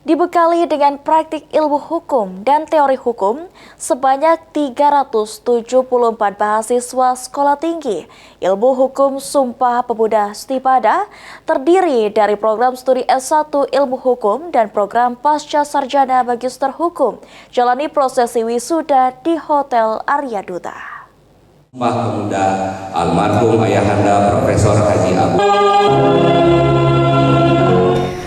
dibekali dengan praktik ilmu hukum dan teori hukum sebanyak 374 mahasiswa sekolah tinggi ilmu hukum Sumpah Pemuda Stipada terdiri dari program studi S1 ilmu hukum dan program pasca sarjana magister hukum jalani prosesi wisuda di Hotel Arya Duta. Sumpah Pemuda almarhum ayahanda Profesor Haji Abu.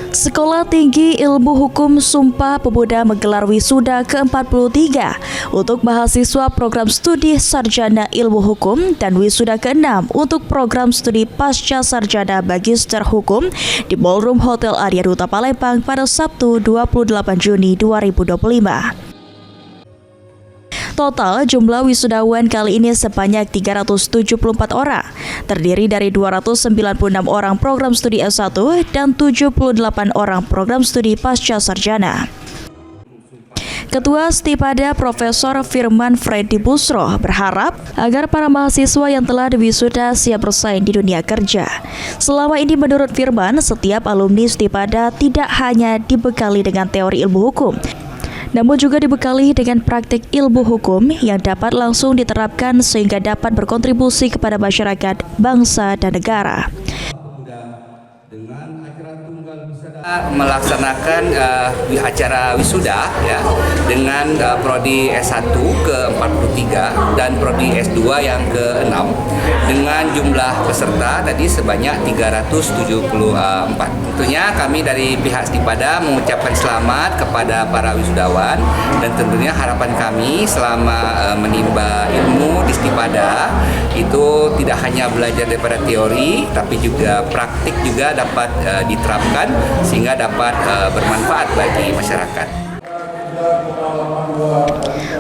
Sekolah Tinggi Ilmu Hukum Sumpah Pemuda menggelar wisuda ke-43 untuk mahasiswa program studi sarjana ilmu hukum dan wisuda ke-6 untuk program studi pasca sarjana magister hukum di Ballroom Hotel Arya Duta Palembang pada Sabtu 28 Juni 2025. Total jumlah wisudawan kali ini sebanyak 374 orang, terdiri dari 296 orang program studi S1 dan 78 orang program studi pasca sarjana. Ketua Stipada Profesor Firman Freddy Busro berharap agar para mahasiswa yang telah diwisuda siap bersaing di dunia kerja. Selama ini menurut Firman, setiap alumni Stipada tidak hanya dibekali dengan teori ilmu hukum, namun juga dibekali dengan praktik ilmu hukum yang dapat langsung diterapkan sehingga dapat berkontribusi kepada masyarakat, bangsa, dan negara. Melaksanakan acara wisuda ya dengan prodi S1 ke-43 dan prodi S2 yang ke-6 dengan jumlah peserta tadi sebanyak 374. Tentunya kami dari pihak Stipada mengucapkan selamat kepada para wisudawan dan tentunya harapan kami selama menimba ilmu di Stipada itu tidak hanya belajar daripada teori tapi juga praktik juga dapat diterapkan sehingga dapat bermanfaat bagi masyarakat.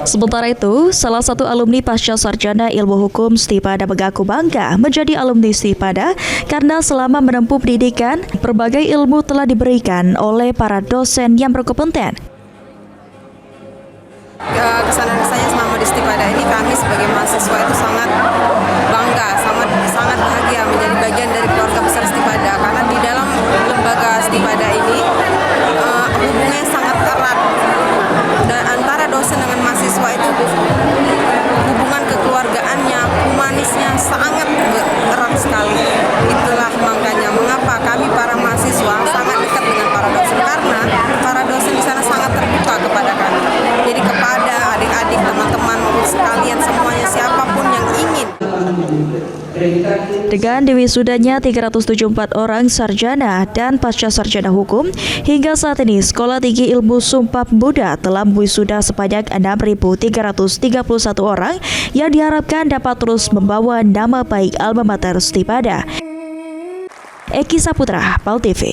Sementara itu, salah satu alumni pasca sarjana ilmu hukum Stipada mengaku bangga menjadi alumni Stipada karena selama menempuh pendidikan, berbagai ilmu telah diberikan oleh para dosen yang berkompeten. Kesan-kesannya selama di Stipada ini kami sebagai mahasiswa itu sangat bangga, sangat bahagia menjadi bagian dari keluarga besar Stipada karena di dalam lembaga Stipada ini hubungannya sangat erat dan antara dosen dengan mahasiswa itu hubungan kekeluargaannya, humanisnya sangat erat sekali. Itulah makanya mengapa kami para mahasiswa sangat dekat dengan para dosen karena para dosen di sana sangat terbuka kepada kami. Jadi kepada adik-adik, teman-teman sekalian semuanya siapapun yang ingin. Dengan diwisudanya 374 orang sarjana dan pasca sarjana hukum, hingga saat ini Sekolah Tinggi Ilmu Sumpah Pemuda telah wisuda sebanyak 6.331 orang yang diharapkan dapat terus membawa nama baik alma mater Stipada. Eki Saputra, PAL TV.